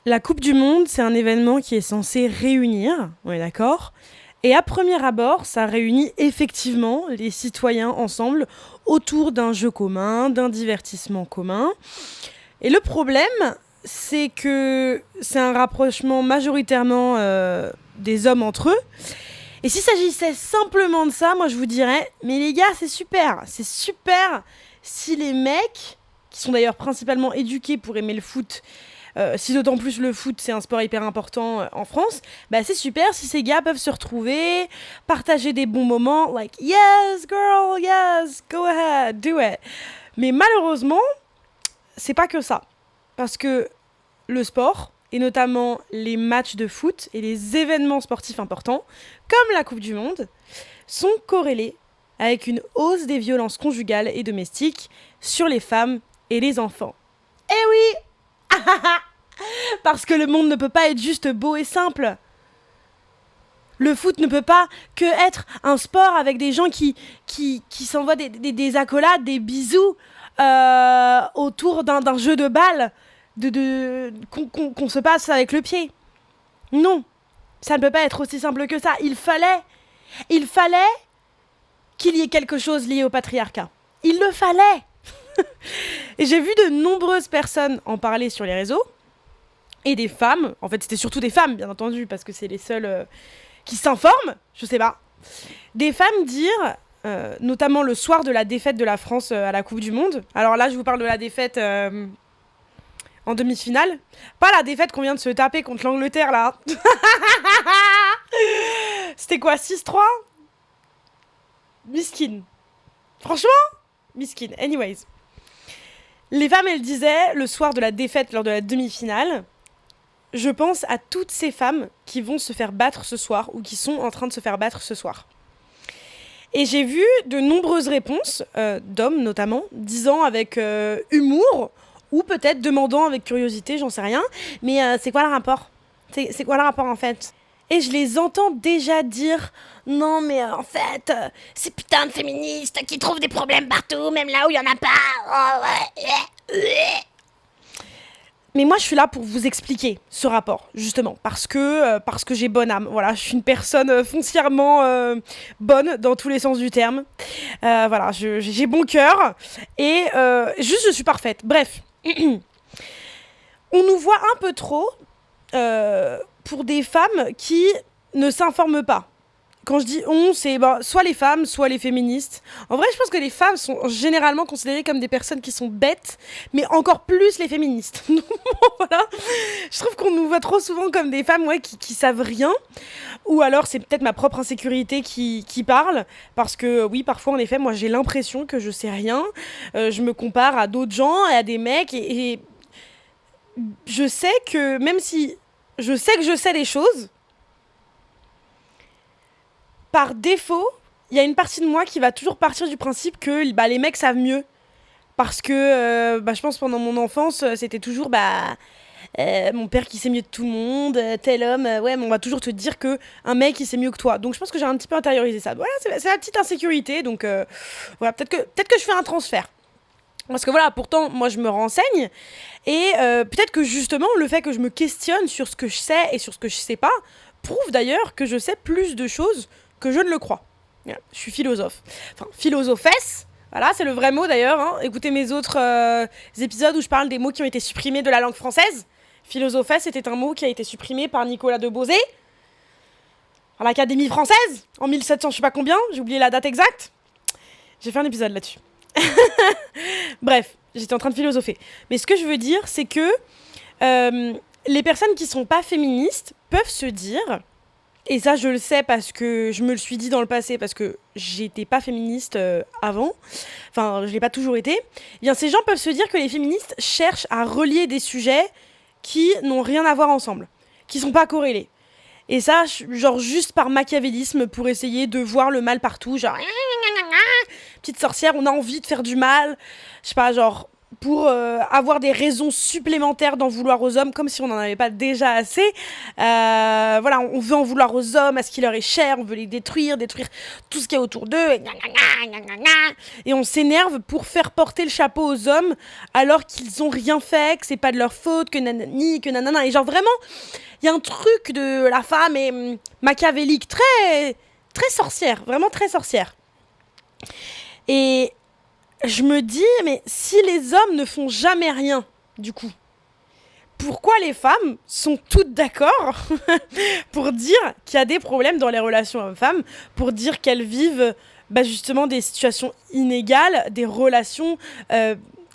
La Coupe du Monde, c'est un événement qui est censé réunir, on est d'accord? Et à premier abord, ça réunit effectivement les citoyens ensemble autour d'un jeu commun, d'un divertissement commun. Et le problème, c'est que c'est un rapprochement majoritairement des hommes entre eux. Et s'il s'agissait simplement de ça, moi je vous dirais, mais les gars, c'est super si les mecs, qui sont d'ailleurs principalement éduqués pour aimer le foot, si d'autant plus le foot c'est un sport hyper important en France, bah c'est super si ces gars peuvent se retrouver, partager des bons moments, like yes girl, yes, go ahead, do it. Mais malheureusement, c'est pas que ça. Parce que le sport, et notamment les matchs de foot et les événements sportifs importants, comme la Coupe du Monde, sont corrélés avec une hausse des violences conjugales et domestiques sur les femmes et les enfants. Eh oui. Parce que le monde ne peut pas être juste beau et simple. Le foot ne peut pas que être un sport avec des gens qui s'envoient des accolades, des bisous autour d'un jeu de balle qu'on se passe avec le pied. Non, ça ne peut pas être aussi simple que ça. Il fallait qu'il y ait quelque chose lié au patriarcat. Il le fallait. Et j'ai vu de nombreuses personnes en parler sur les réseaux. Et des femmes, en fait c'était surtout des femmes bien entendu, parce que c'est les seules qui s'informent, je sais pas. Des femmes dire, notamment le soir de la défaite de la France à la Coupe du Monde. Alors là je vous parle de la défaite en demi-finale. Pas la défaite qu'on vient de se taper contre l'Angleterre là. C'était quoi, 6-3 ? Miskin. Franchement, miskin. Anyways. Les femmes, elles disaient, le soir de la défaite lors de la demi-finale, je pense à toutes ces femmes qui vont se faire battre ce soir ou qui sont en train de se faire battre ce soir. Et j'ai vu de nombreuses réponses, d'hommes notamment, disant avec humour ou peut-être demandant avec curiosité, j'en sais rien, mais c'est quoi le rapport ? C'est quoi le rapport en fait ? Et je les entends déjà dire « Non mais en fait, ces putains de féministes qui trouvent des problèmes partout, même là où il y en a pas. Oh, ouais. » Mais moi, je suis là pour vous expliquer ce rapport, justement, parce que j'ai bonne âme. Voilà, je suis une personne foncièrement bonne dans tous les sens du terme. Voilà, j'ai bon cœur et juste, je suis parfaite. Bref, on nous voit un peu trop pour des femmes qui ne s'informent pas. Quand je dis on, c'est soit les femmes, soit les féministes. En vrai, je pense que les femmes sont généralement considérées comme des personnes qui sont bêtes, mais encore plus les féministes. Voilà. Je trouve qu'on nous voit trop souvent comme des femmes qui savent rien. Ou alors, c'est peut-être ma propre insécurité qui parle. Parce que oui, parfois, en effet, moi, j'ai l'impression que je sais rien. Je me compare à d'autres gens et à des mecs. Et je sais que, même si je sais que je sais des choses, par défaut, il y a une partie de moi qui va toujours partir du principe que les mecs savent mieux. Parce que je pense pendant mon enfance, c'était toujours mon père qui sait mieux de tout le monde, tel homme, ouais, mais on va toujours te dire que un mec il sait mieux que toi. Donc je pense que j'ai un petit peu intériorisé ça. Voilà, c'est la petite insécurité, donc voilà, peut-être que je fais un transfert. Parce que voilà, pourtant, moi je me renseigne, et peut-être que justement, le fait que je me questionne sur ce que je sais et sur ce que je sais pas, prouve d'ailleurs que je sais plus de choses que je ne le crois. Voilà, je suis philosophe. Enfin, philosophesse, voilà, c'est le vrai mot d'ailleurs. Hein. Écoutez mes autres épisodes où je parle des mots qui ont été supprimés de la langue française. Philosophesse était un mot qui a été supprimé par Nicolas de Bauzet à l'Académie française en 1700, je sais pas combien, j'ai oublié la date exacte. J'ai fait un épisode là-dessus. Bref, j'étais en train de philosopher. Mais ce que je veux dire, c'est que les personnes qui sont pas féministes peuvent se dire, et ça je le sais parce que je me le suis dit dans le passé, parce que j'étais pas féministe avant, enfin je l'ai pas toujours été, eh bien ces gens peuvent se dire que les féministes cherchent à relier des sujets qui n'ont rien à voir ensemble, qui sont pas corrélés. Et ça, genre juste par machiavélisme, pour essayer de voir le mal partout, genre petite sorcière, on a envie de faire du mal, je sais pas, genre pour avoir des raisons supplémentaires d'en vouloir aux hommes, comme si on n'en avait pas déjà assez. Voilà, on veut en vouloir aux hommes, à ce qui leur est cher, on veut les détruire tout ce qu'il y a autour d'eux, et on s'énerve pour faire porter le chapeau aux hommes, alors qu'ils ont rien fait, que c'est pas de leur faute, que nanani, que nanana, et genre vraiment, il y a un truc de la femme est machiavélique, très, très sorcière, vraiment très sorcière. Et je me dis, mais si les hommes ne font jamais rien, du coup, pourquoi les femmes sont toutes d'accord pour dire qu'il y a des problèmes dans les relations hommes-femmes, pour dire qu'elles vivent justement des situations inégales, des relations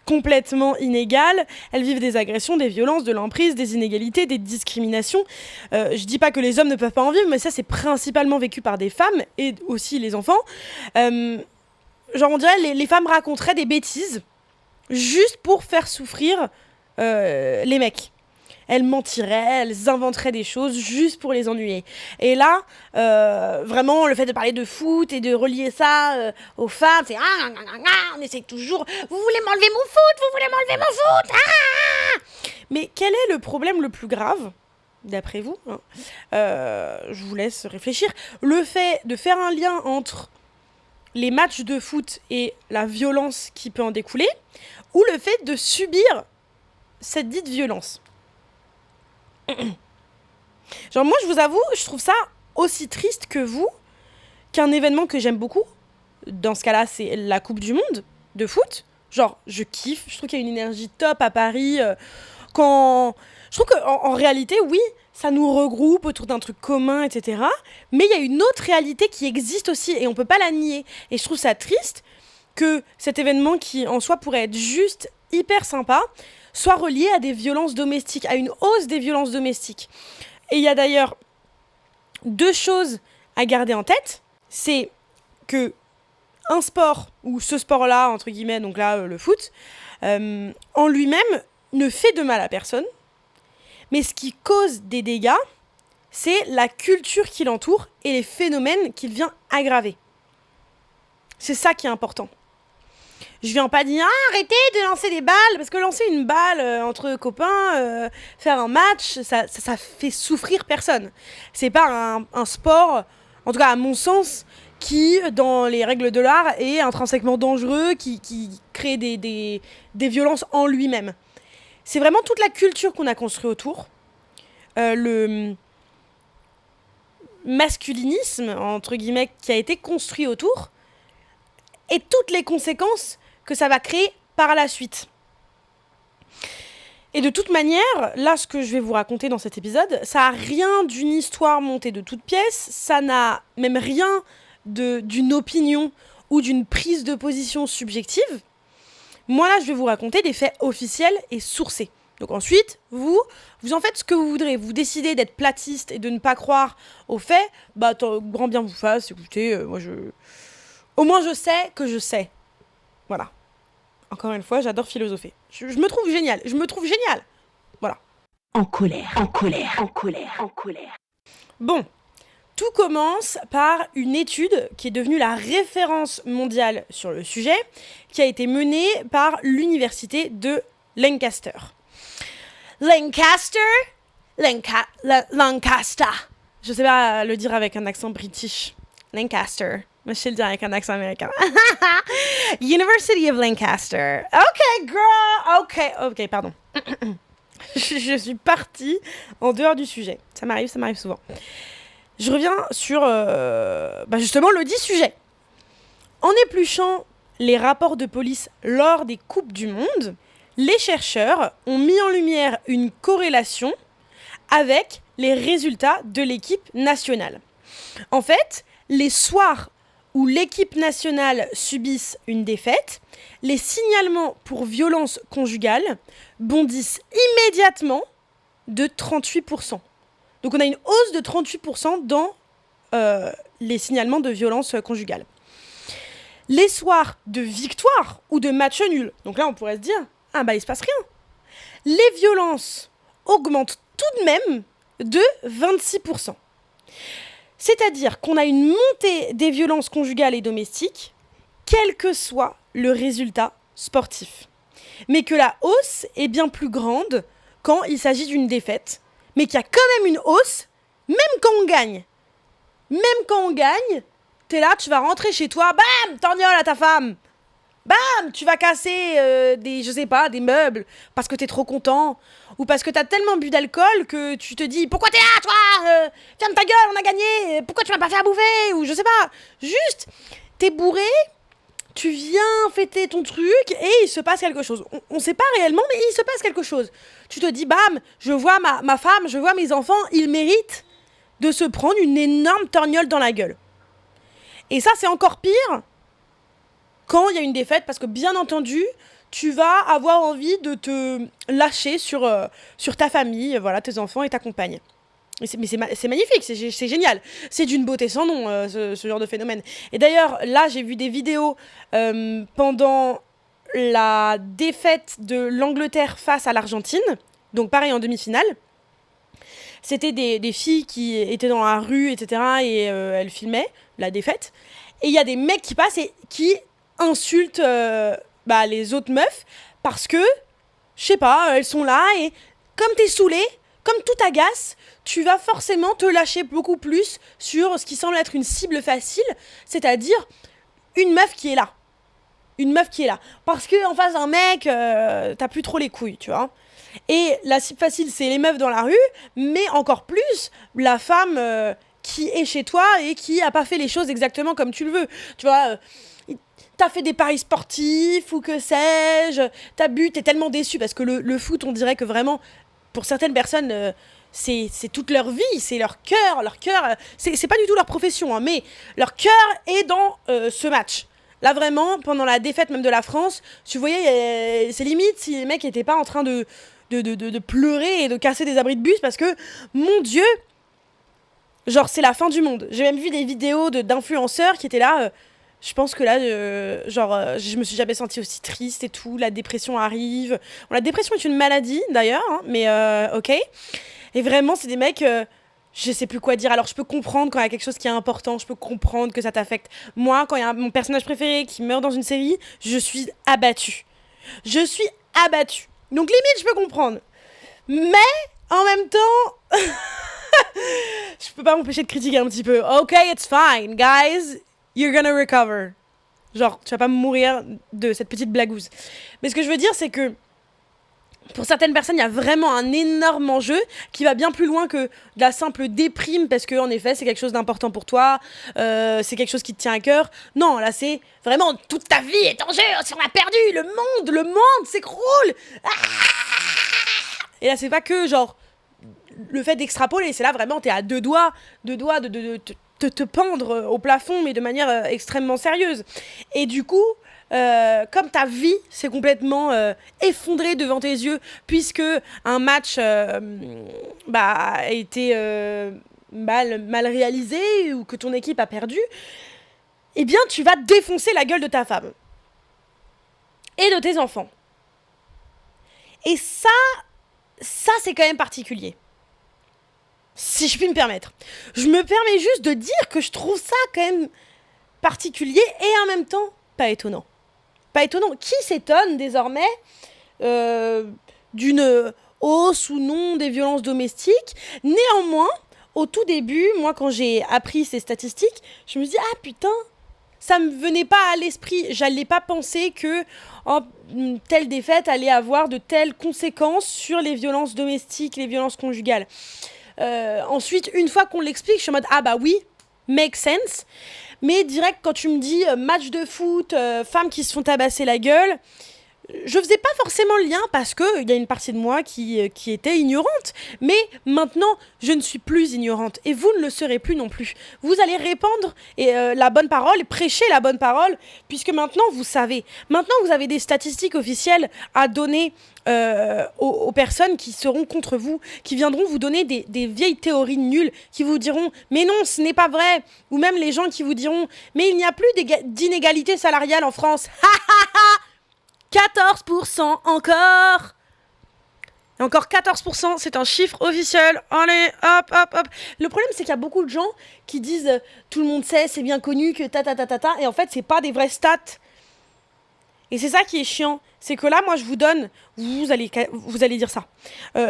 complètement inégales, elles vivent des agressions, des violences, de l'emprise, des inégalités, des discriminations. Je dis pas que les hommes ne peuvent pas en vivre, mais ça c'est principalement vécu par des femmes et aussi les enfants. Genre on dirait les femmes raconteraient des bêtises juste pour faire souffrir les mecs. Elles mentiraient, elles inventeraient des choses juste pour les ennuyer. Et là, vraiment, le fait de parler de foot et de relier ça aux femmes, c'est on essaie toujours, vous voulez m'enlever mon foot, vous voulez m'enlever mon foot. Mais quel est le problème le plus grave, d'après vous, je vous laisse réfléchir. Le fait de faire un lien entre les matchs de foot et la violence qui peut en découler, ou le fait de subir cette dite violence. Genre moi je vous avoue, je trouve ça aussi triste que vous, qu'un événement que j'aime beaucoup, dans ce cas-là c'est la Coupe du Monde de foot. Genre je kiffe, je trouve qu'il y a une énergie top à Paris, quand... Je trouve qu'en réalité, oui, ça nous regroupe autour d'un truc commun, etc. Mais il y a une autre réalité qui existe aussi, et on peut pas la nier. Et je trouve ça triste que cet événement, qui en soi pourrait être juste hyper sympa, soit relié à des violences domestiques, à une hausse des violences domestiques. Et il y a d'ailleurs 2 choses à garder en tête. C'est que un sport, ou ce sport-là, entre guillemets, donc là, le foot, en lui-même, ne fait de mal à personne. Mais ce qui cause des dégâts, c'est la culture qui l'entoure et les phénomènes qu'il vient aggraver. C'est ça qui est important. Je viens pas dire arrêtez de lancer des balles, parce que lancer une balle entre copains, faire un match, ça fait souffrir personne. C'est pas un sport, en tout cas à mon sens, qui, dans les règles de l'art, est intrinsèquement dangereux, qui crée des violences en lui-même. C'est vraiment toute la culture qu'on a construite autour. Le masculinisme, entre guillemets, qui a été construit autour, et toutes les conséquences que ça va créer par la suite. Et de toute manière, là, ce que je vais vous raconter dans cet épisode, ça n'a rien d'une histoire montée de toutes pièces, ça n'a même rien d'une opinion ou d'une prise de position subjective. Moi, là, je vais vous raconter des faits officiels et sourcés. Donc ensuite, vous en faites ce que vous voudrez. Vous décidez d'être platiste et de ne pas croire aux faits, grand bien vous fasse. Écoutez, au moins je sais que je sais. Voilà. Encore une fois, j'adore philosopher. Je me trouve génial. Voilà. En colère. Bon. Tout commence par une étude qui est devenue la référence mondiale sur le sujet, qui a été menée par l'université de Lancaster. Lancaster. Je sais pas le dire avec un accent british. Lancaster. Moi, je sais le dire avec un accent américain. University of Lancaster. Ok, girl. Ok, pardon. Je suis partie en dehors du sujet. Ça m'arrive souvent. Je reviens sur justement le dit sujet. En épluchant les rapports de police lors des Coupes du Monde, les chercheurs ont mis en lumière une corrélation avec les résultats de l'équipe nationale. En fait, les soirs où l'équipe nationale subisse une défaite, les signalements pour violence conjugale bondissent immédiatement de 38%. Donc on a une hausse de 38% dans les signalements de violence conjugale. Les soirs de victoire ou de match nul, donc là on pourrait se dire, il se passe rien. Les violences augmentent tout de même de 26%. C'est-à-dire qu'on a une montée des violences conjugales et domestiques, quel que soit le résultat sportif. mais que la hausse est bien plus grande quand il s'agit d'une défaite, mais qu'il y a quand même une hausse, même quand on gagne. Même quand on gagne, t'es là, tu vas rentrer chez toi, bam, torgnole à ta femme. Bam, tu vas casser des meubles parce que t'es trop content ou parce que t'as tellement bu d'alcool que tu te dis pourquoi t'es là, toi ferme ta gueule, on a gagné. Pourquoi tu m'as pas fait à bouffer ou je sais pas. Juste, t'es bourré, tu viens fêter ton truc et il se passe quelque chose. On sait pas réellement, mais il se passe quelque chose. Tu te dis bam, je vois ma femme, je vois mes enfants, ils méritent de se prendre une énorme torgnole dans la gueule. Et ça, c'est encore pire quand il y a une défaite, parce que bien entendu, tu vas avoir envie de te lâcher sur ta famille, voilà, tes enfants et ta compagne. Mais c'est magnifique, c'est génial. C'est d'une beauté sans nom, ce genre de phénomène. Et d'ailleurs, là, j'ai vu des vidéos pendant la défaite de l'Angleterre face à l'Argentine, donc pareil en demi-finale. C'était des filles qui étaient dans la rue, etc. et elles filmaient la défaite. Et il y a des mecs qui passent et qui insultent les autres meufs parce que, je sais pas, elles sont là et comme t'es saoulé, comme tout t'agace, tu vas forcément te lâcher beaucoup plus sur ce qui semble être une cible facile, c'est-à-dire une meuf qui est là. Une meuf qui est là. Parce que en face d'un mec, t'as plus trop les couilles, tu vois. Et la cible facile, c'est les meufs dans la rue, mais encore plus la femme qui est chez toi et qui a pas fait les choses exactement comme tu le veux. Tu vois, t'as fait des paris sportifs ou que sais-je, t'as bu, t'es tellement déçu parce que le foot, on dirait que vraiment, pour certaines personnes, c'est toute leur vie, c'est leur cœur, c'est pas du tout leur profession, hein, mais leur cœur est dans ce match. Là vraiment, pendant la défaite même de la France, tu voyais, c'est limite si les mecs étaient pas en train de pleurer et de casser des abris de bus parce que, mon Dieu, genre c'est la fin du monde. J'ai même vu des vidéos d'influenceurs qui étaient là, je pense que là, je me suis jamais sentie aussi triste et tout, la dépression arrive. Bon, la dépression est une maladie d'ailleurs, hein, mais ok. Et vraiment, c'est des mecs, je sais plus quoi dire. Alors je peux comprendre quand il y a quelque chose qui est important, je peux comprendre que ça t'affecte. Moi, quand il y a mon personnage préféré qui meurt dans une série, je suis abattue. Je suis abattue. Donc limite, je peux comprendre. Mais, en même temps, je peux pas m'empêcher de critiquer un petit peu. Ok, it's fine, guys. You're gonna recover. Genre, tu vas pas mourir de cette petite blagouze. Mais ce que je veux dire, c'est que pour certaines personnes, il y a vraiment un énorme enjeu qui va bien plus loin que de la simple déprime, parce que en effet, c'est quelque chose d'important pour toi, c'est quelque chose qui te tient à cœur. Non, là, c'est vraiment toute ta vie est en jeu, si on a perdu, le monde s'écroule. Ah, et là, c'est pas que, genre, le fait d'extrapoler, c'est là vraiment, t'es à deux doigts de te pendre au plafond, mais de manière extrêmement sérieuse. Et du coup, comme ta vie s'est complètement effondrée devant tes yeux, puisque un match a été mal réalisé ou que ton équipe a perdu, eh bien, tu vas défoncer la gueule de ta femme et de tes enfants. Et ça c'est quand même particulier. Si je puis me permettre. Je me permets juste de dire que je trouve ça quand même particulier et en même temps pas étonnant. Pas étonnant. Qui s'étonne désormais d'une hausse ou non des violences domestiques? Néanmoins, au tout début, moi quand j'ai appris ces statistiques, je me dis ah putain, ça me venait pas à l'esprit. J'allais pas penser que telle défaite allait avoir de telles conséquences sur les violences domestiques, les violences conjugales. Ensuite, une fois qu'on l'explique, je suis en mode ah bah oui, make sense. Mais direct quand tu me dis match de foot, femmes qui se font tabasser la gueule, je faisais pas forcément le lien parce que il y a une partie de moi qui était ignorante. Mais maintenant, je ne suis plus ignorante et vous ne le serez plus non plus. Vous allez répandre la bonne parole, prêcher la bonne parole, puisque maintenant vous savez. Maintenant, vous avez des statistiques officielles à donner aux personnes qui seront contre vous, qui viendront vous donner des vieilles théories nulles, qui vous diront « mais non, ce n'est pas vrai !» ou même les gens qui vous diront « mais il n'y a plus d'inégalité salariale en France !» 14% encore. Et encore 14%, c'est un chiffre officiel. Allez, hop. Le problème, c'est qu'il y a beaucoup de gens qui disent tout le monde sait, c'est bien connu que ta. Et en fait, c'est pas des vraies stats. Et c'est ça qui est chiant, c'est que là, moi, je vous donne, vous allez dire ça.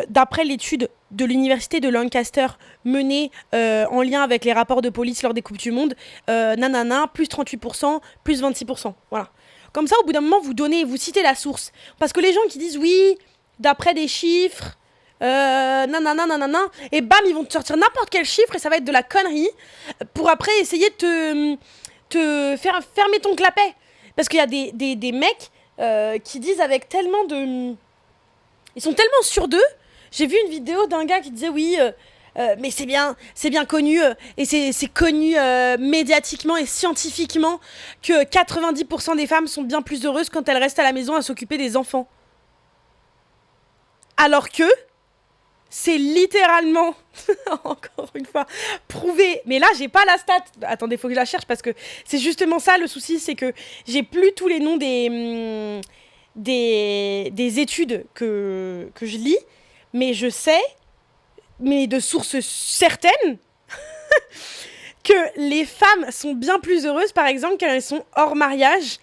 D'après l'étude de l'université de Lancaster menée en lien avec les rapports de police lors des Coupes du Monde, nanana, plus 38%, plus 26%. Voilà. Comme ça, au bout d'un moment, vous citez la source. Parce que les gens qui disent oui, d'après des chiffres, nanana, nanana, et bam, ils vont te sortir n'importe quel chiffre et ça va être de la connerie pour après essayer de te faire fermer ton clapet. Parce qu'il y a des mecs qui disent avec tellement de... Ils sont tellement sûrs d'eux. J'ai vu une vidéo d'un gars qui disait oui, mais c'est bien connu, et c'est connu médiatiquement et scientifiquement que 90% des femmes sont bien plus heureuses quand elles restent à la maison à s'occuper des enfants. Alors que c'est littéralement, encore une fois, prouvé. Mais là, j'ai pas la stat. Attendez, faut que je la cherche parce que c'est justement ça le souci, c'est que j'ai plus tous les noms des études que je lis, mais je sais, mais de sources certaines, que les femmes sont bien plus heureuses, par exemple, quand elles sont hors mariage,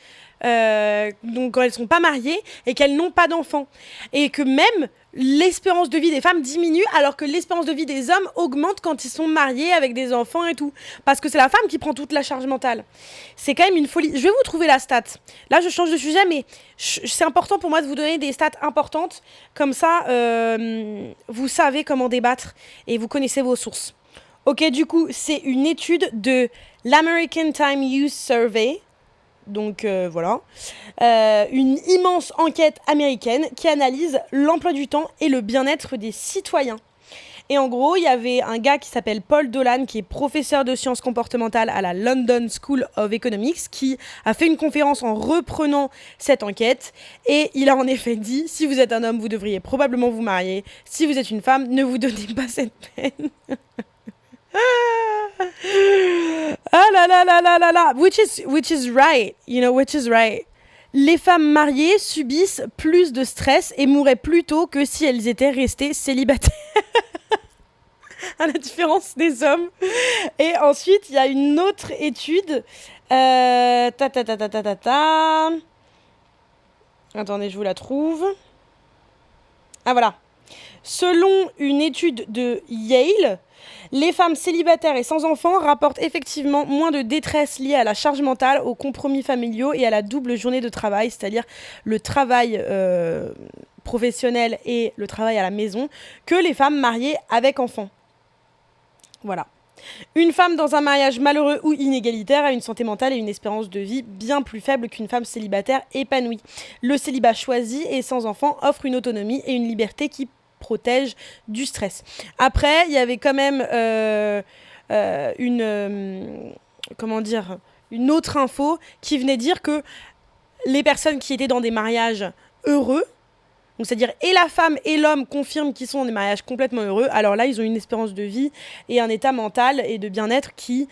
donc quand elles sont pas mariées et qu'elles n'ont pas d'enfants. Et que même l'espérance de vie des femmes diminue alors que l'espérance de vie des hommes augmente quand ils sont mariés avec des enfants et tout. Parce que c'est la femme qui prend toute la charge mentale. C'est quand même une folie. Je vais vous trouver la stat. Là, je change de sujet, mais c'est important pour moi de vous donner des stats importantes. Comme ça, vous savez comment débattre et vous connaissez vos sources. Ok, du coup, c'est une étude de l'American Time Use Survey. Donc voilà, une immense enquête américaine qui analyse l'emploi du temps et le bien-être des citoyens. Et en gros, il y avait un gars qui s'appelle Paul Dolan, qui est professeur de sciences comportementales à la London School of Economics, qui a fait une conférence en reprenant cette enquête. Et il a en effet dit, si vous êtes un homme, vous devriez probablement vous marier. Si vous êtes une femme, ne vous donnez pas cette peine. Ah là là là là là là, which is right, which is right. Les femmes mariées subissent plus de stress et mourraient plus tôt que si elles étaient restées célibataires. À la différence des hommes. Et ensuite, il y a une autre étude. Attendez, je vous la trouve. Ah voilà. Selon une étude de Yale, les femmes célibataires et sans enfants rapportent effectivement moins de détresse liée à la charge mentale, aux compromis familiaux et à la double journée de travail, c'est-à-dire le travail professionnel et le travail à la maison, que les femmes mariées avec enfants. Voilà. Une femme dans un mariage malheureux ou inégalitaire a une santé mentale et une espérance de vie bien plus faible qu'une femme célibataire épanouie. Le célibat choisi et sans enfants offre une autonomie et une liberté qui protège du stress. Après, il y avait quand même une autre info qui venait dire que les personnes qui étaient dans des mariages heureux, donc c'est-à-dire et la femme et l'homme confirment qu'ils sont dans des mariages complètement heureux, alors là, ils ont une espérance de vie et un état mental et de bien-être qui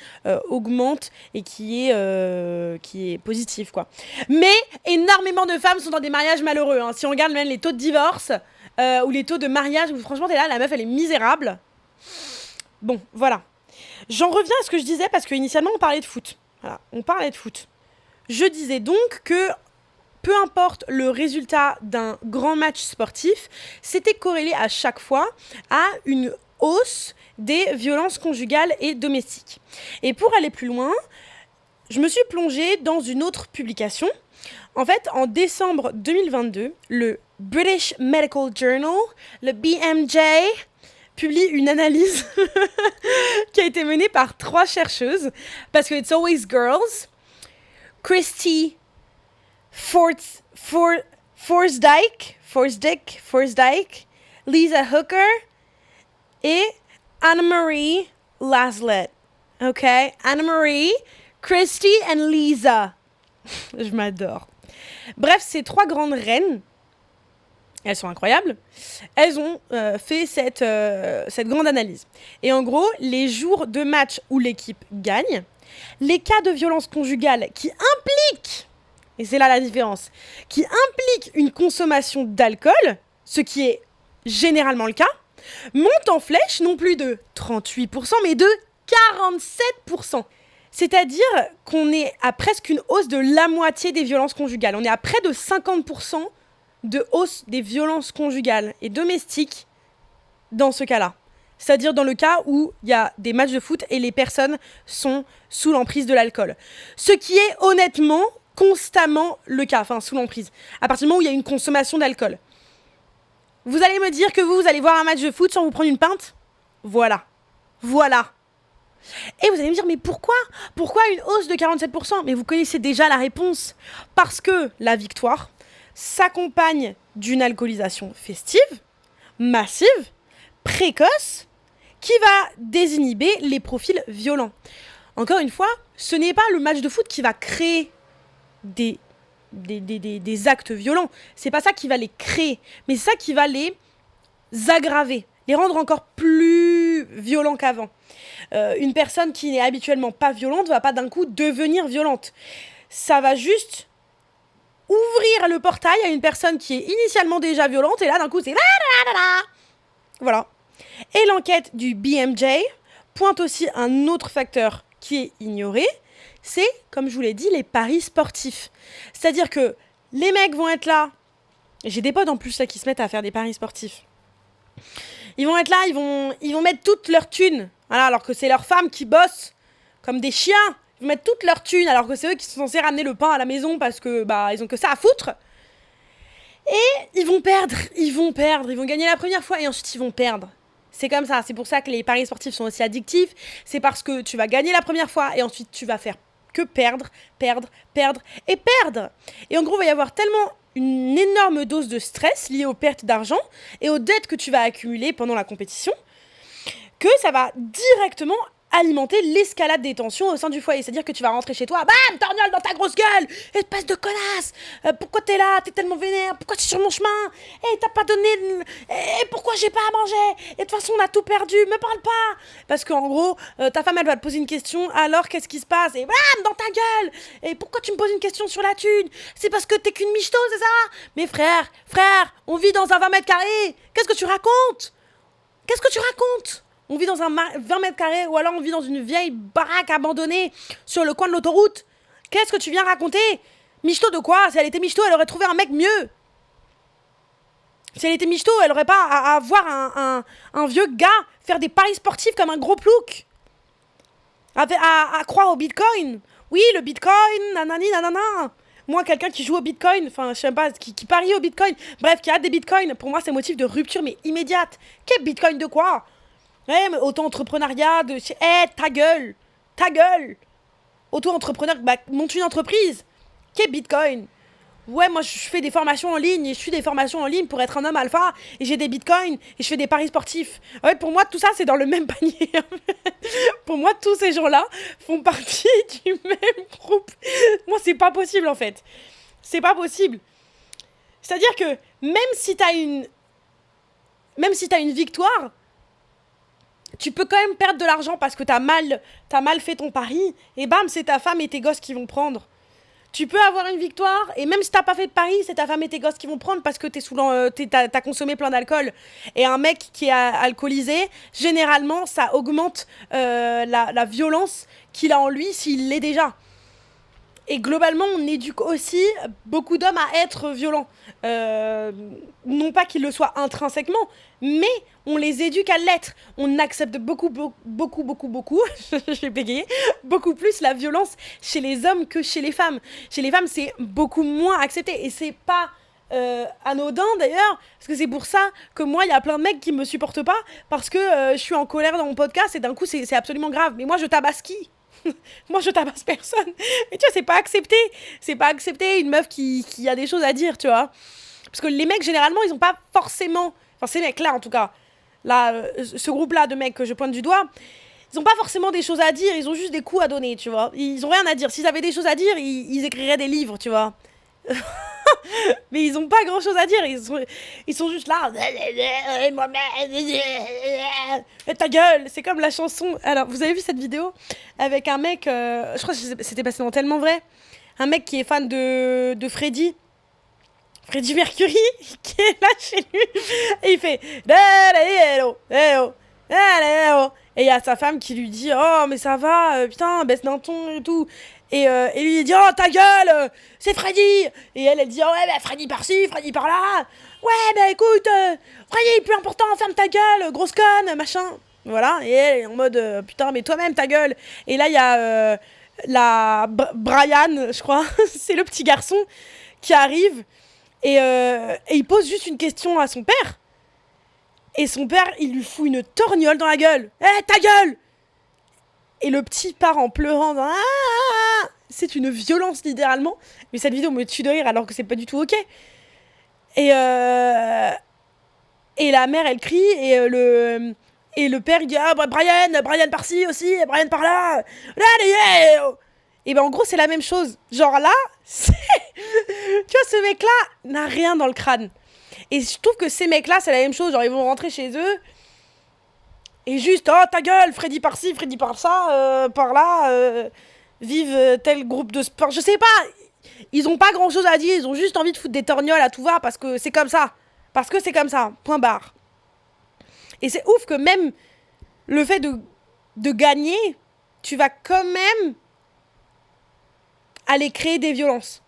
augmente et qui est positif, quoi. Mais énormément de femmes sont dans des mariages malheureux, hein. Si on regarde même les taux de divorce ou les taux de mariage, où franchement, t'es là, la meuf, elle est misérable. Bon, voilà. J'en reviens à ce que je disais, parce qu'initialement, on parlait de foot. Voilà, on parlait de foot. Je disais donc que peu importe le résultat d'un grand match sportif, c'était corrélé à chaque fois à une hausse des violences conjugales et domestiques. Et pour aller plus loin, je me suis plongée dans une autre publication. En fait, en décembre 2022, le British Medical Journal, le BMJ, publie une analyse qui a été menée par 3 chercheuses, parce que it's always girls. Christy Forsdyke, Lisa Hooker et Anne-Marie Laslett. Ok, Anne-Marie, Christy et Lisa. Je m'adore. Bref, ces 3 grandes reines, elles sont incroyables. Elles ont fait cette grande analyse. Et en gros, les jours de match où l'équipe gagne, les cas de violence conjugale qui impliquent, et c'est là la différence, qui impliquent une consommation d'alcool, ce qui est généralement le cas, montent en flèche non plus de 38%, mais de 47%. C'est-à-dire qu'on est à presque une hausse de la moitié des violences conjugales. On est à près de 50% de hausse des violences conjugales et domestiques dans ce cas-là. C'est-à-dire dans le cas où il y a des matchs de foot et les personnes sont sous l'emprise de l'alcool. Ce qui est honnêtement constamment le cas, enfin sous l'emprise. À partir du moment où il y a une consommation d'alcool. Vous allez me dire que vous allez voir un match de foot sans vous prendre une pinte ? Voilà. Et vous allez me dire, mais pourquoi une hausse de 47%? Mais vous connaissez déjà la réponse. Parce que la victoire s'accompagne d'une alcoolisation festive, massive, précoce, qui va désinhiber les profils violents. Encore une fois, ce n'est pas le match de foot qui va créer des actes violents. C'est pas ça qui va les créer, mais c'est ça qui va les aggraver, les rendre encore plus violents qu'avant. Une personne qui n'est habituellement pas violente va pas d'un coup devenir violente. Ça va juste ouvrir le portail à une personne qui est initialement déjà violente, et là d'un coup c'est... Voilà. Et l'enquête du BMJ pointe aussi un autre facteur qui est ignoré, c'est, comme je vous l'ai dit, les paris sportifs. C'est-à-dire que les mecs vont être là, j'ai des potes en plus là qui se mettent à faire des paris sportifs. Ils vont être là, ils vont mettre toute leur thune, voilà, alors que c'est leurs femmes qui bossent comme des chiens. Ils vont mettre toute leur thune alors que c'est eux qui sont censés ramener le pain à la maison parce que ils ont que ça à foutre. Et ils vont gagner la première fois et ensuite ils vont perdre. C'est comme ça, c'est pour ça que les paris sportifs sont aussi addictifs. C'est parce que tu vas gagner la première fois et ensuite tu vas faire que perdre. Et en gros, il va y avoir tellement une énorme dose de stress liée aux pertes d'argent et aux dettes que tu vas accumuler pendant la compétition que ça va directement alimenter l'escalade des tensions au sein du foyer. C'est-à-dire que tu vas rentrer chez toi, bam, torgnole dans ta grosse gueule, espèce de connasse, pourquoi t'es là, t'es tellement vénère, pourquoi t'es sur mon chemin, t'as pas donné, pourquoi j'ai pas à manger, et de toute façon on a tout perdu, me parle pas, parce qu'en gros, ta femme elle va te poser une question, alors qu'est-ce qui se passe, et bam, dans ta gueule, et pourquoi tu me poses une question sur la thune, c'est parce que t'es qu'une michto, c'est ça? Mais frère, on vit dans un 20 mètres carrés, qu'est-ce que tu racontes? On vit dans un 20 mètres carrés ou alors on vit dans une vieille baraque abandonnée sur le coin de l'autoroute. Qu'est-ce que tu viens raconter? Michto de quoi? Si elle était michto, elle aurait trouvé un mec mieux. Si elle était michto, elle aurait pas à voir un vieux gars faire des paris sportifs comme un gros plouc. À croire au bitcoin. Oui, le bitcoin, nanani, nanana. Moi, quelqu'un qui joue au bitcoin, enfin, je sais pas, qui parie au bitcoin, bref, qui a des bitcoins, pour moi, c'est motif de rupture, mais immédiate. Quel bitcoin de quoi? Ouais, mais auto-entrepreneuriat, ta gueule. Auto-entrepreneur, monte une entreprise. Qu'est bitcoin? Ouais, moi, je fais des formations en ligne, et je suis des formations en ligne pour être un homme alpha, et j'ai des bitcoins, et je fais des paris sportifs. Ouais, pour moi, tout ça, c'est dans le même panier. Pour moi, tous ces gens-là font partie du même groupe. Moi, c'est pas possible, en fait. C'est pas possible. C'est-à-dire que, même si t'as une victoire, tu peux quand même perdre de l'argent parce que t'as mal fait ton pari, et bam, c'est ta femme et tes gosses qui vont prendre. Tu peux avoir une victoire, et même si t'as pas fait de pari, c'est ta femme et tes gosses qui vont prendre parce que t'as consommé plein d'alcool. Et un mec qui est alcoolisé, généralement, ça augmente la violence qu'il a en lui s'il l'est déjà. Et globalement, on éduque aussi beaucoup d'hommes à être violents. Non pas qu'ils le soient intrinsèquement, mais on les éduque à l'être. On accepte beaucoup, j'ai bégayé, beaucoup plus la violence chez les hommes que chez les femmes. Chez les femmes, c'est beaucoup moins accepté. Et c'est pas anodin d'ailleurs, parce que c'est pour ça que moi, il y a plein de mecs qui me supportent pas, parce que je suis en colère dans mon podcast, et d'un coup, c'est absolument grave. Mais moi, je tabasse qui? Moi, je tabasse personne. Mais tu vois, c'est pas accepté. C'est pas accepté une meuf qui a des choses à dire, tu vois. Parce que les mecs, généralement, ils ont pas forcément... Enfin, ces mecs-là, en tout cas. Là, ce groupe-là de mecs que je pointe du doigt, ils ont pas forcément des choses à dire. Ils ont juste des coups à donner, tu vois. Ils ont rien à dire. S'ils avaient des choses à dire, ils écriraient des livres, tu vois. Mais ils ont pas grand chose à dire, ils sont juste là. Et ta gueule, c'est comme la chanson. Alors, vous avez vu cette vidéo avec un mec, je crois que c'était passé dans Tellement Vrai, un mec qui est fan de Freddie Mercury, qui est là chez lui, et il fait Et il y a sa femme qui lui dit oh mais ça va, putain baisse d'un ton et tout. Et lui il dit oh ta gueule, c'est Freddy. Et elle dit oh ouais bah Freddy par-ci, Freddy par-là. Ouais bah écoute, Freddy plus important, ferme ta gueule, grosse conne, machin. Voilà, et elle est en mode putain mais toi-même ta gueule. Et là il y a Brian, je crois, c'est le petit garçon qui arrive et il pose juste une question à son père. Et son père, il lui fout une torgnole dans la gueule. Eh, ta gueule! Et le petit part en pleurant. C'est une violence, littéralement. Mais cette vidéo me tue de rire alors que c'est pas du tout ok. Et la mère, elle crie. Et le père, il dit ah, bah, Brian par-ci aussi, Brian par-là. Et ben en gros, c'est la même chose. Genre là, tu vois, ce mec-là n'a rien dans le crâne. Et je trouve que ces mecs-là, c'est la même chose. Genre, ils vont rentrer chez eux. Et juste, oh ta gueule, Freddy par-ci, Freddy par-ça, par-là, vive tel groupe de sport. Je sais pas. Ils ont pas grand-chose à dire. Ils ont juste envie de foutre des torgnoles à tout va parce que c'est comme ça. Parce que c'est comme ça. Point barre. Et c'est ouf que même le fait de gagner, tu vas quand même aller créer des violences.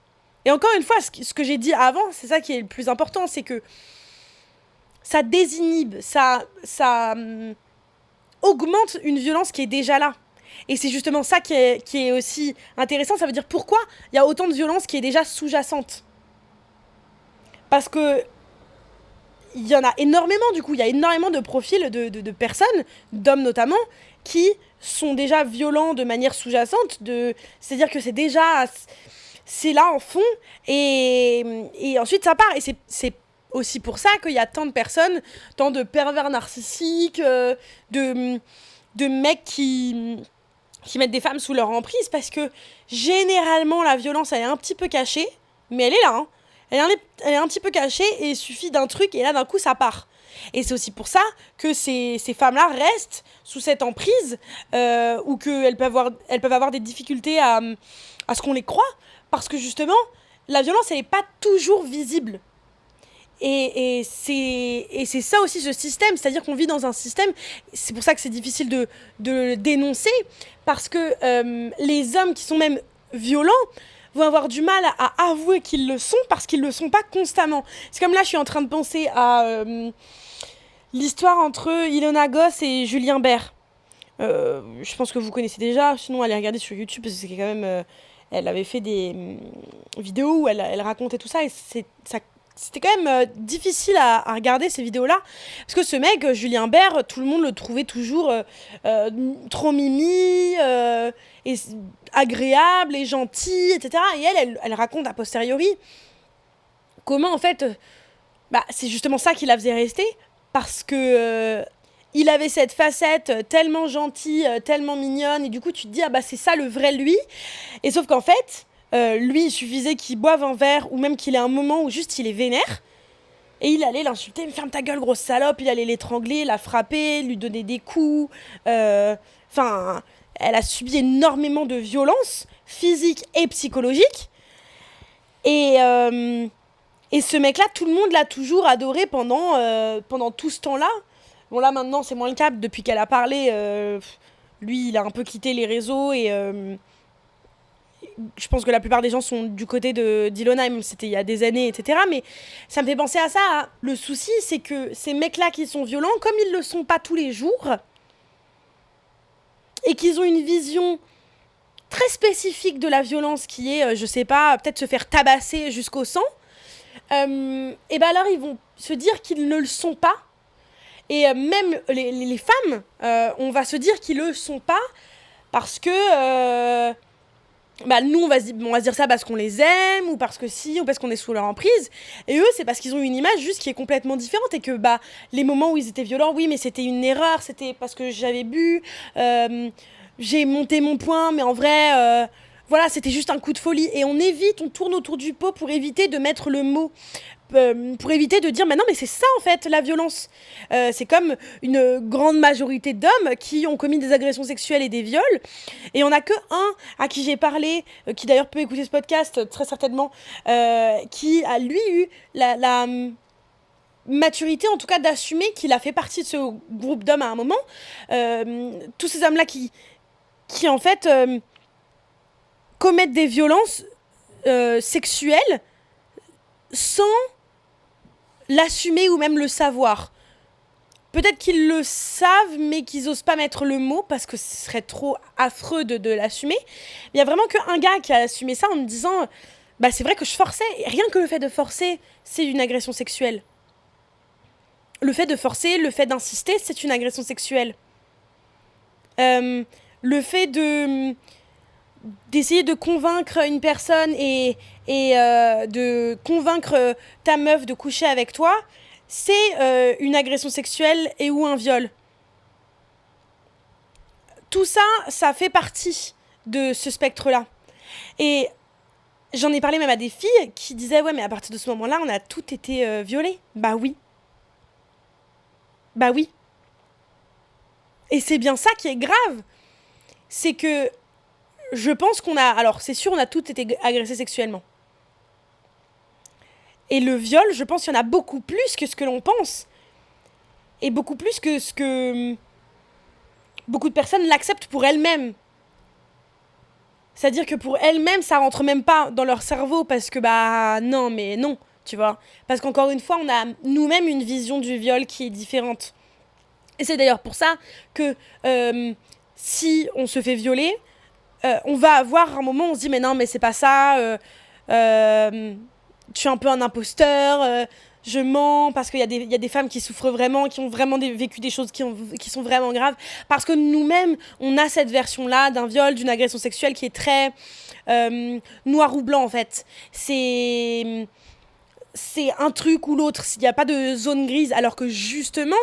Et encore une fois, ce que j'ai dit avant, c'est ça qui est le plus important, c'est que ça désinhibe, ça augmente une violence qui est déjà là. Et c'est justement ça qui est aussi intéressant, ça veut dire pourquoi il y a autant de violence qui est déjà sous-jacente. Parce que il y en a énormément du coup, il y a énormément de profils de personnes, d'hommes notamment, qui sont déjà violents de manière sous-jacente, c'est-à-dire que c'est là en fond, et ensuite ça part, et c'est aussi pour ça qu'il y a tant de personnes, tant de pervers narcissiques, de mecs qui mettent des femmes sous leur emprise, parce que généralement la violence elle est un petit peu cachée, mais elle est là, hein. Elle est un petit peu cachée et il suffit d'un truc et là d'un coup ça part. Et c'est aussi pour ça que ces femmes-là restent sous cette emprise ou qu'elles peuvent avoir des difficultés à ce qu'on les croit, parce que justement la violence elle n'est pas toujours visible. Et c'est ça aussi ce système, c'est-à-dire qu'on vit dans un système, c'est pour ça que c'est difficile de le dénoncer, parce que les hommes qui sont même violents vont avoir du mal à avouer qu'ils le sont parce qu'ils le sont pas constamment. C'est comme là, je suis en train de penser à l'histoire entre Ilona Goss et Julien Bert. Je pense que vous connaissez déjà, sinon allez regarder sur YouTube parce que c'est quand même... elle avait fait des vidéos où elle racontait tout ça et c'était quand même difficile à regarder ces vidéos-là. Parce que ce mec, Julien Bert, tout le monde le trouvait toujours trop mimi, et agréable et gentil, etc. Et elle raconte a posteriori comment, en fait, c'est justement ça qui la faisait rester. Parce que il avait cette facette tellement gentille, tellement mignonne. Et du coup, tu te dis, c'est ça le vrai lui. Et sauf qu'en fait... lui, il suffisait qu'il boive un verre ou même qu'il ait un moment où juste il est vénère et il allait l'insulter, ferme ta gueule grosse salope, il allait l'étrangler, la frapper, lui donner des coups. Enfin, elle a subi énormément de violences physiques et psychologiques. Et ce mec-là, tout le monde l'a toujours adoré pendant tout ce temps-là. Bon là maintenant c'est moins le cas depuis qu'elle a parlé. Lui, il a un peu quitté les réseaux et... je pense que la plupart des gens sont du côté d'Ilona, même c'était il y a des années, etc. Mais ça me fait penser à ça. Hein. Le souci, c'est que ces mecs-là qui sont violents, comme ils le sont pas tous les jours, et qu'ils ont une vision très spécifique de la violence qui est, je sais pas, peut-être se faire tabasser jusqu'au sang, et ben alors ils vont se dire qu'ils ne le sont pas. Et même les femmes, on va se dire qu'ils le sont pas parce que... nous on va se dire ça parce qu'on les aime ou parce que si ou parce qu'on est sous leur emprise, et eux c'est parce qu'ils ont une image juste qui est complètement différente et que les moments où ils étaient violents, oui mais c'était une erreur, c'était parce que j'avais bu, j'ai monté mon poing mais en vrai voilà c'était juste un coup de folie, et on tourne autour du pot pour éviter de mettre le mot, pour éviter de dire mais non mais c'est ça en fait la violence. C'est comme une grande majorité d'hommes qui ont commis des agressions sexuelles et des viols, et on n'a que un à qui j'ai parlé, qui d'ailleurs peut écouter ce podcast très certainement, qui a lui eu maturité, en tout cas, d'assumer qu'il a fait partie de ce groupe d'hommes à un moment. Tous ces hommes-là qui en fait, commettent des violences sexuelles sans l'assumer ou même le savoir. Peut-être qu'ils le savent, mais qu'ils osent pas mettre le mot parce que ce serait trop affreux de l'assumer. Il y a vraiment qu'un gars qui a assumé ça en me disant bah c'est vrai que je forçais. Et rien que le fait de forcer, c'est une agression sexuelle. Le fait de forcer, le fait d'insister, c'est une agression sexuelle. Le fait d'essayer de convaincre une personne et de convaincre ta meuf de coucher avec toi, c'est une agression sexuelle et ou un viol. Tout ça, ça fait partie de ce spectre-là. Et j'en ai parlé même à des filles qui disaient « Ouais, mais à partir de ce moment-là, on a toutes été violées. » Bah oui. Bah oui. Et c'est bien ça qui est grave. C'est que je pense qu'on a... Alors, c'est sûr, on a toutes été agressées sexuellement. Et le viol, je pense qu'il y en a beaucoup plus que ce que l'on pense. Et beaucoup plus que ce que beaucoup de personnes l'acceptent pour elles-mêmes. C'est-à-dire que pour elles-mêmes, ça rentre même pas dans leur cerveau parce que, bah, non, mais non, tu vois. Parce qu'encore une fois, on a nous-mêmes une vision du viol qui est différente. Et c'est d'ailleurs pour ça que si on se fait violer, on va avoir un moment où on se dit, mais non, mais c'est pas ça, je suis un peu un imposteur, je mens, parce qu'il y a des femmes qui souffrent vraiment, qui ont vraiment vécu des choses qui sont vraiment graves, parce que nous-mêmes, on a cette version-là d'un viol, d'une agression sexuelle qui est très noir ou blanc, en fait. C'est un truc ou l'autre, il n'y a pas de zone grise, alors que justement,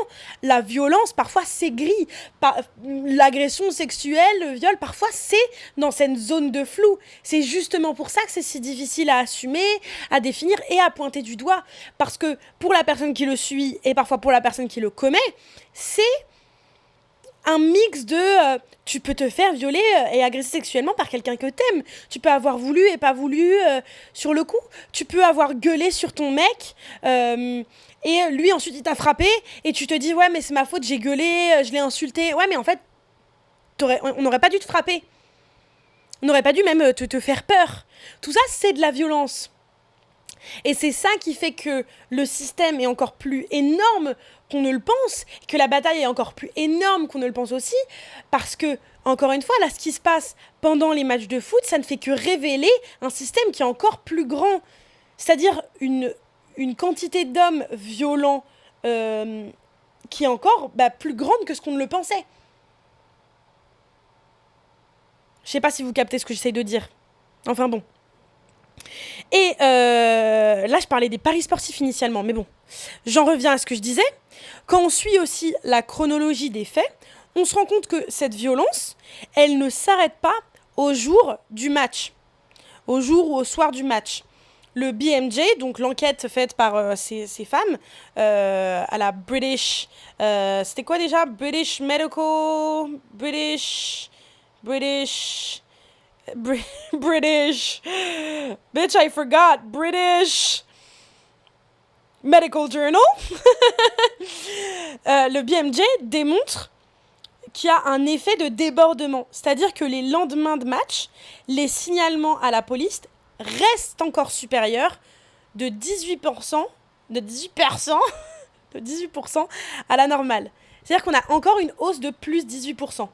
la violence, parfois, c'est gris. L'agression sexuelle, le viol, parfois, c'est dans cette zone de flou. C'est justement pour ça que c'est si difficile à assumer, à définir et à pointer du doigt. Parce que pour la personne qui le suit et parfois pour la personne qui le commet, c'est un mix de tu peux te faire violer et agresser sexuellement par quelqu'un que t'aimes. Tu peux avoir voulu et pas voulu sur le coup. Tu peux avoir gueulé sur ton mec et lui ensuite il t'a frappé et tu te dis ouais mais c'est ma faute, j'ai gueulé, je l'ai insulté. Ouais mais en fait on n'aurait pas dû te frapper. On n'aurait pas dû même te faire peur. Tout ça c'est de la violence. Et c'est ça qui fait que le système est encore plus énorme qu'on ne le pense, que la bataille est encore plus énorme qu'on ne le pense aussi, parce que, encore une fois, là, ce qui se passe pendant les matchs de foot, ça ne fait que révéler un système qui est encore plus grand. C'est-à-dire une quantité d'hommes violents qui est encore plus grande que ce qu'on ne le pensait. Je sais pas si vous captez ce que j'essaye de dire. Enfin bon. Et là, je parlais des paris sportifs initialement, mais bon, j'en reviens à ce que je disais. Quand on suit aussi la chronologie des faits, on se rend compte que cette violence, elle ne s'arrête pas au jour du match, au jour ou au soir du match. Le BMJ, donc l'enquête faite par ces femmes, à la British... c'était quoi déjà? British Medical... British... Bitch, I forgot. British Medical Journal. Le BMJ démontre qu'il y a un effet de débordement. C'est-à-dire que les lendemains de match, les signalements à la police restent encore supérieurs de 18%, de 18% à la normale. C'est-à-dire qu'on a encore une hausse de plus 18%.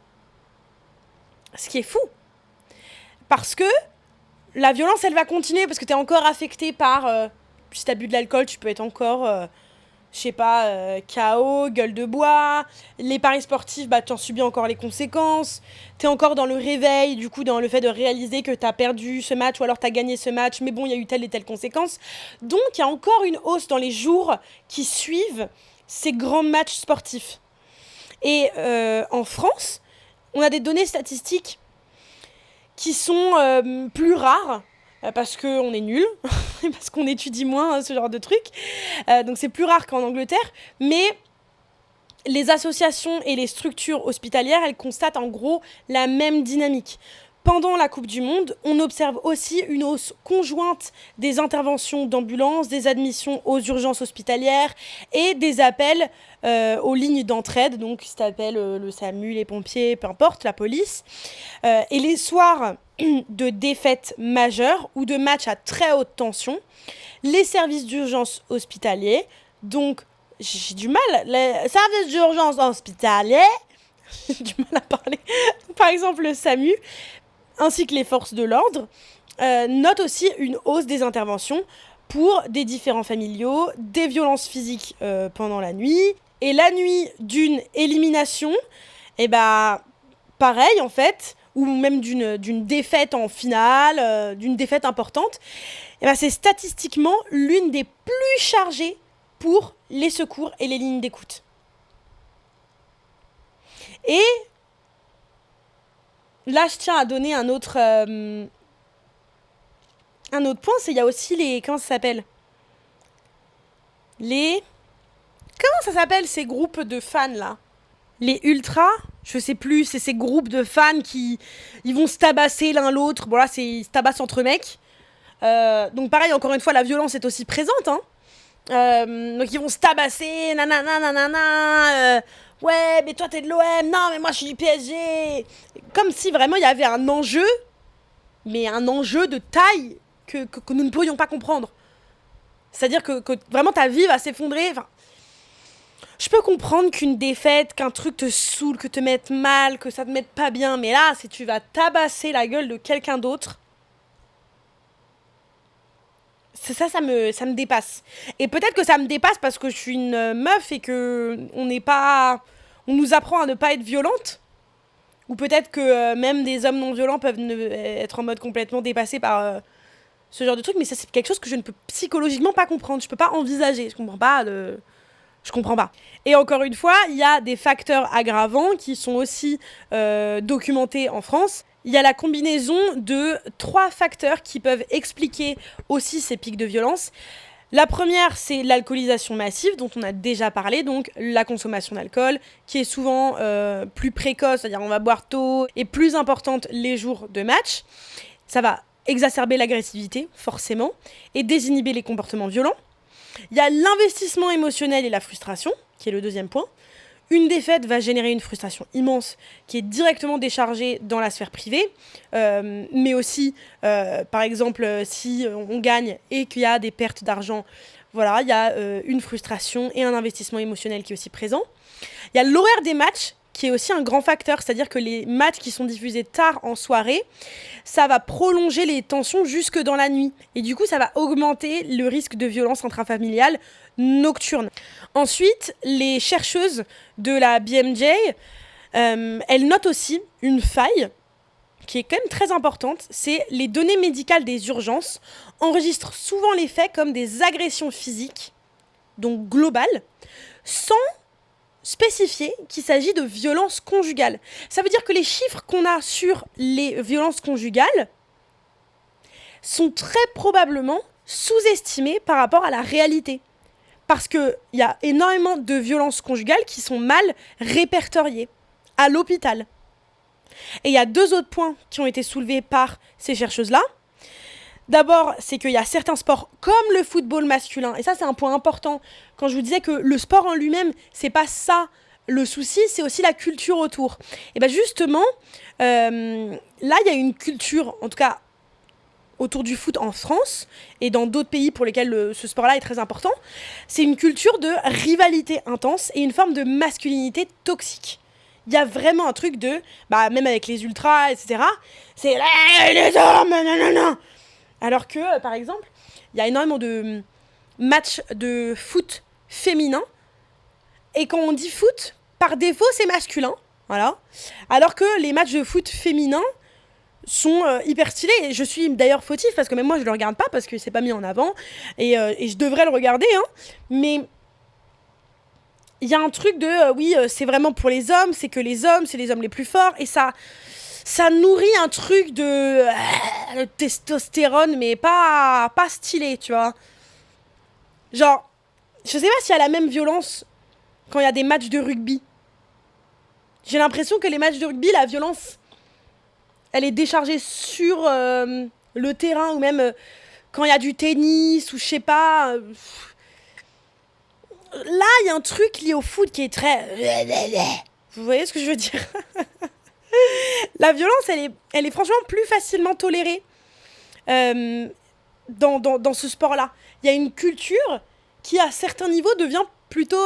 Ce qui est fou. Parce que la violence, elle va continuer, parce que t'es encore affecté par... si t'as bu de l'alcool, tu peux être encore, je sais pas, KO, gueule de bois. Les paris sportifs, t'en subis encore les conséquences. T'es encore dans le réveil, du coup, dans le fait de réaliser que t'as perdu ce match, ou alors t'as gagné ce match, mais bon, il y a eu telle et telle conséquence. Donc, il y a encore une hausse dans les jours qui suivent ces grands matchs sportifs. Et en France, on a des données statistiques qui sont plus rares, parce qu'on est nuls, parce qu'on étudie moins ce genre de trucs. Donc c'est plus rare qu'en Angleterre, mais les associations et les structures hospitalières, elles constatent en gros la même dynamique. Pendant la Coupe du Monde, on observe aussi une hausse conjointe des interventions d'ambulances, des admissions aux urgences hospitalières et des appels aux lignes d'entraide, donc qui s'appellent le SAMU, les pompiers, peu importe, la police. Et les soirs de défaites majeures ou de matchs à très haute tension, les services d'urgence hospitaliers, donc j'ai du mal, les services d'urgence hospitaliers, j'ai du mal à parler, par exemple le SAMU, ainsi que les forces de l'ordre, notent aussi une hausse des interventions pour des différends familiaux, des violences physiques pendant la nuit. Et la nuit d'une élimination, et bah pareil en fait, ou même d'une défaite en finale, d'une défaite importante, et bah c'est statistiquement l'une des plus chargées pour les secours et les lignes d'écoute. Et là, je tiens à donner un autre point, c'est il y a aussi les... Comment ça s'appelle? Comment ça s'appelle ces groupes de fans là? Les ultras? Je sais plus, c'est ces groupes de fans qui... Ils vont se tabasser l'un l'autre. Bon là, ils se tabassent entre mecs. Donc pareil, encore une fois, la violence est aussi présente, hein. Donc ils vont se tabasser, nanana, nanana, ouais, mais toi t'es de l'OM, non, mais moi je suis du PSG. Comme si vraiment il y avait un enjeu, mais un enjeu de taille que nous ne pourrions pas comprendre. C'est-à-dire que vraiment ta vie va s'effondrer. Enfin, je peux comprendre qu'une défaite, qu'un truc te saoule, que te mette mal, que ça te mette pas bien, mais là, si tu vas tabasser la gueule de quelqu'un d'autre, ça me dépasse. Et peut-être que ça me dépasse parce que je suis une meuf et que on nous apprend à ne pas être violente. Ou peut-être que même des hommes non violents peuvent être en mode complètement dépassés par ce genre de truc. Mais ça, c'est quelque chose que je ne peux psychologiquement pas comprendre. Je peux pas envisager. Je comprends pas. Je comprends pas. Et encore une fois, il y a des facteurs aggravants qui sont aussi documentés en France. Il y a la combinaison de 3 facteurs qui peuvent expliquer aussi ces pics de violence. La première, c'est l'alcoolisation massive, dont on a déjà parlé, donc la consommation d'alcool, qui est souvent plus précoce, c'est-à-dire on va boire tôt, et plus importante les jours de match. Ça va exacerber l'agressivité, forcément, et désinhiber les comportements violents. Il y a l'investissement émotionnel et la frustration, qui est le deuxième point. Une défaite va générer une frustration immense qui est directement déchargée dans la sphère privée, mais aussi, par exemple, si on gagne et qu'il y a des pertes d'argent, voilà, il y a une frustration et un investissement émotionnel qui est aussi présent. Il y a l'horaire des matchs qui est aussi un grand facteur, c'est-à-dire que les matchs qui sont diffusés tard en soirée, ça va prolonger les tensions jusque dans la nuit. Et du coup, ça va augmenter le risque de violence intrafamiliale nocturne. Ensuite, les chercheuses de la BMJ, elles notent aussi une faille qui est quand même très importante, c'est les données médicales des urgences enregistrent souvent les faits comme des agressions physiques, donc globales, sans spécifier qu'il s'agit de violences conjugales. Ça veut dire que les chiffres qu'on a sur les violences conjugales sont très probablement sous-estimés par rapport à la réalité. Parce qu'il y a énormément de violences conjugales qui sont mal répertoriées à l'hôpital. Et il y a 2 autres points qui ont été soulevés par ces chercheuses-là. D'abord, c'est qu'il y a certains sports comme le football masculin, et ça c'est un point important, quand je vous disais que le sport en lui-même, c'est pas ça le souci, c'est aussi la culture autour. Et bien justement, là il y a une culture, en tout cas autour du foot en France, et dans d'autres pays pour lesquels ce sport-là est très important, c'est une culture de rivalité intense et une forme de masculinité toxique. Il y a vraiment un truc de, même avec les ultras, etc., c'est les hommes, nanana. Alors que, par exemple, il y a énormément de matchs de foot féminin. Et quand on dit foot, par défaut, c'est masculin. Voilà. Alors que les matchs de foot féminin sont hyper stylés. Et je suis d'ailleurs fautif parce que même moi, je ne le regarde pas parce que c'est pas mis en avant. Et je devrais le regarder. Hein. Mais il y a un truc de, c'est vraiment pour les hommes. C'est que les hommes, c'est les hommes les plus forts. Et ça nourrit un truc de testostérone, mais pas stylé, tu vois. Genre, je sais pas s'il y a la même violence quand il y a des matchs de rugby. J'ai l'impression que les matchs de rugby, la violence, elle est déchargée sur le terrain, ou même quand il y a du tennis, ou je sais pas. Là, il y a un truc lié au foot qui est très... Vous voyez ce que je veux dire? La violence, elle est franchement plus facilement tolérée dans ce sport-là. Il y a une culture qui, à certains niveaux, devient plutôt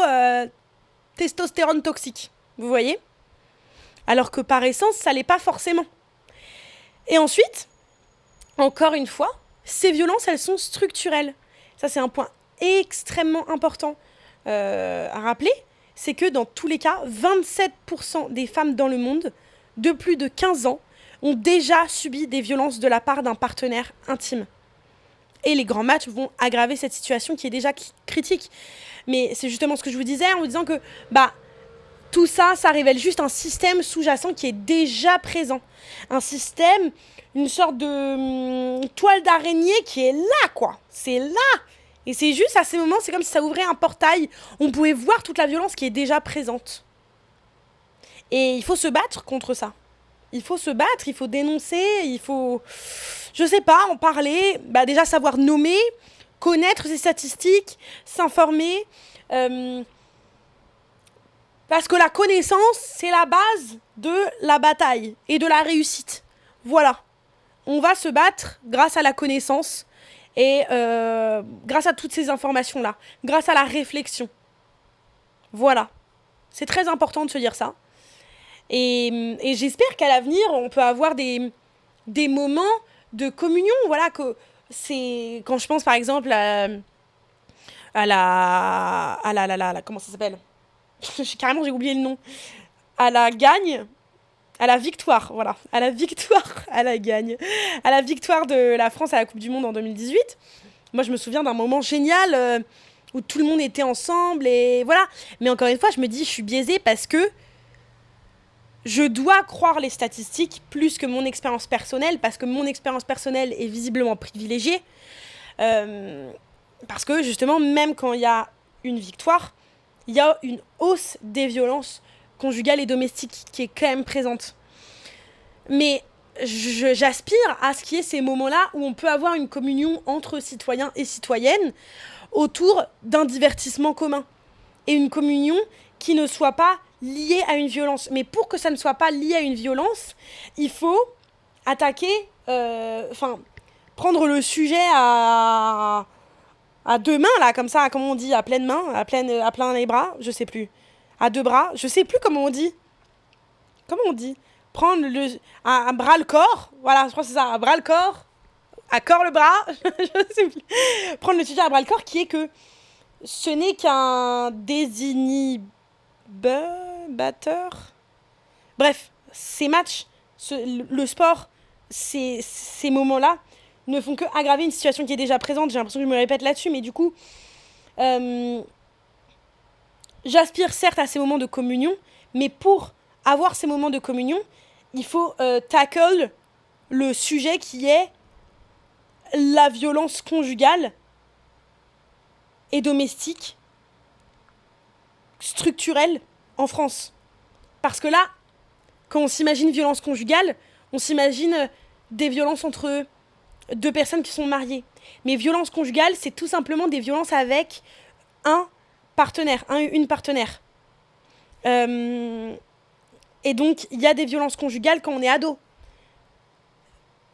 testostérone toxique. Vous voyez? Alors que par essence, ça l'est pas forcément. Et ensuite, encore une fois, ces violences, elles sont structurelles. Ça, c'est un point extrêmement important à rappeler. C'est que dans tous les cas, 27% des femmes dans le monde de plus de 15 ans ont déjà subi des violences de la part d'un partenaire intime. Et les grands matchs vont aggraver cette situation qui est déjà critique. Mais c'est justement ce que je vous disais en vous disant que tout ça, ça révèle juste un système sous-jacent qui est déjà présent. Un système, une sorte de toile d'araignée qui est là, quoi. C'est là. Et c'est juste à ces moments, c'est comme si ça ouvrait un portail. On pouvait voir toute la violence qui est déjà présente. Et il faut se battre contre ça. Il faut se battre, il faut dénoncer, il faut, je sais pas, en parler. Déjà savoir nommer, connaître ces statistiques, s'informer. Parce que la connaissance, c'est la base de la bataille et de la réussite. Voilà. On va se battre grâce à la connaissance et grâce à toutes ces informations-là, grâce à la réflexion. Voilà. C'est très important de se dire ça. Et j'espère qu'à l'avenir, on peut avoir des moments de communion. Voilà, que c'est quand je pense par exemple à la comment ça s'appelle? Carrément, j'ai oublié le nom. À la gagne, à la victoire, voilà. À la victoire, à la gagne. À la victoire de la France à la Coupe du Monde en 2018. Moi, je me souviens d'un moment génial où tout le monde était ensemble et voilà. Mais encore une fois, je me dis, je suis biaisée parce que je dois croire les statistiques plus que mon expérience personnelle, parce que mon expérience personnelle est visiblement privilégiée. Parce que justement, même quand il y a une victoire, il y a une hausse des violences conjugales et domestiques qui est quand même présente. Mais j'aspire à ce qu'il y ait ces moments-là où on peut avoir une communion entre citoyens et citoyennes autour d'un divertissement commun. Et une communion qui ne soit pas liée à une violence. Mais pour que ça ne soit pas lié à une violence, il faut attaquer, prendre le sujet à deux mains, là, comme ça, comme on dit, à pleine main, à plein les bras, je sais plus. À deux bras, je sais plus comment on dit. Comment on dit? Prendre un bras le corps, voilà, je crois que c'est ça, un bras le corps, à corps le bras, je sais plus. Prendre le sujet à bras le corps qui est que ce n'est qu'un désinhibateur. Bref, ces matchs, le sport, ces moments-là, ne font que aggraver une situation qui est déjà présente. J'ai l'impression que je me répète là-dessus, mais du coup, j'aspire certes à ces moments de communion, mais pour avoir ces moments de communion, il faut tackle le sujet qui est la violence conjugale et domestique, structurelle en France. Parce que là, quand on s'imagine violence conjugale, on s'imagine des violences entre deux personnes qui sont mariées. Mais violence conjugale, c'est tout simplement des violences avec un partenaire, une partenaire. Et donc, il y a des violences conjugales quand on est ado.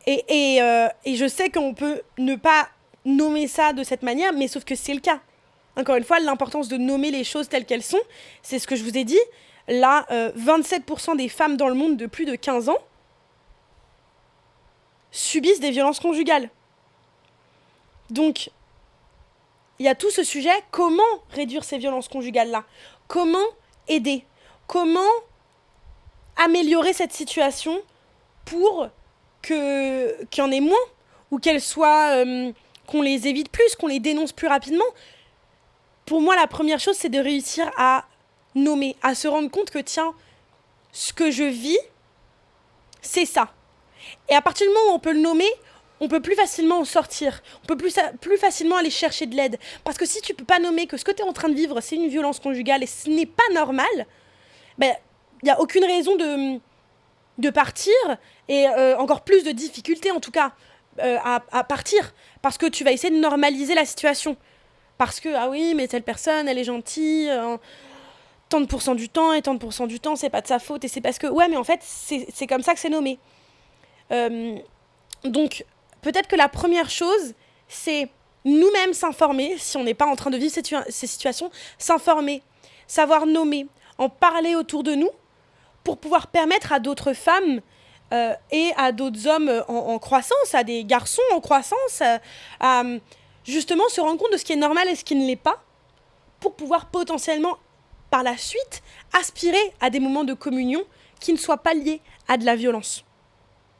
Et je sais qu'on peut ne pas nommer ça de cette manière, mais sauf que c'est le cas. Encore une fois, l'importance de nommer les choses telles qu'elles sont, c'est ce que je vous ai dit. Là, 27% des femmes dans le monde de plus de 15 ans subissent des violences conjugales. Donc, il y a tout ce sujet. Comment réduire ces violences conjugales-là? Comment aider? Comment améliorer cette situation pour qu'il y en ait moins? Ou qu'elles soient... qu'on les évite plus, qu'on les dénonce plus rapidement? Pour moi, la première chose, c'est de réussir à nommer, à se rendre compte que, tiens, ce que je vis, c'est ça. Et à partir du moment où on peut le nommer, on peut plus facilement en sortir. On peut plus facilement aller chercher de l'aide. Parce que si tu peux pas nommer que ce que tu es en train de vivre, c'est une violence conjugale et ce n'est pas normal, il n'y a aucune raison de partir et encore plus de difficultés en tout cas à partir parce que tu vas essayer de normaliser la situation. Parce que, ah oui, mais telle personne, elle est gentille, tant de pourcents du temps, et tant de pourcents du temps, c'est pas de sa faute, et c'est parce que... Ouais, mais en fait, c'est comme ça que c'est nommé. Euh, donc, peut-être que la première chose, c'est nous-mêmes s'informer, si on n'est pas en train de vivre ces situations, s'informer, savoir nommer, en parler autour de nous, pour pouvoir permettre à d'autres femmes et à d'autres hommes en croissance, à des garçons en croissance, à justement se rendre compte de ce qui est normal et ce qui ne l'est pas, pour pouvoir potentiellement, par la suite, aspirer à des moments de communion qui ne soient pas liés à de la violence,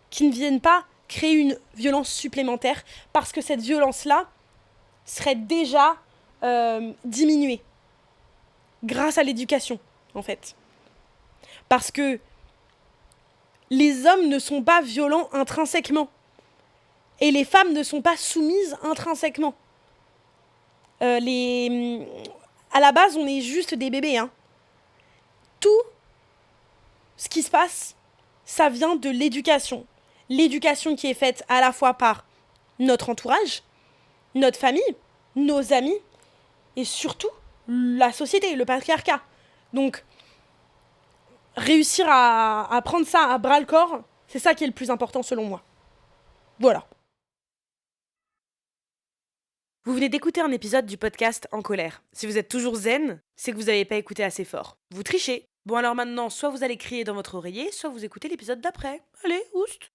qui ne viennent pas créer une violence supplémentaire, parce que cette violence-là serait déjà diminuée, grâce à l'éducation, en fait. Parce que les hommes ne sont pas violents intrinsèquement. Et les femmes ne sont pas soumises intrinsèquement. À la base, on est juste des bébés. Hein. Tout ce qui se passe, ça vient de l'éducation. L'éducation qui est faite à la fois par notre entourage, notre famille, nos amis, et surtout la société, le patriarcat. Donc, réussir à prendre ça à bras-le-corps, c'est ça qui est le plus important selon moi. Voilà. Vous venez d'écouter un épisode du podcast En colère. Si vous êtes toujours zen, c'est que vous n'avez pas écouté assez fort. Vous trichez. Bon alors maintenant, soit vous allez crier dans votre oreiller, soit vous écoutez l'épisode d'après. Allez, oust!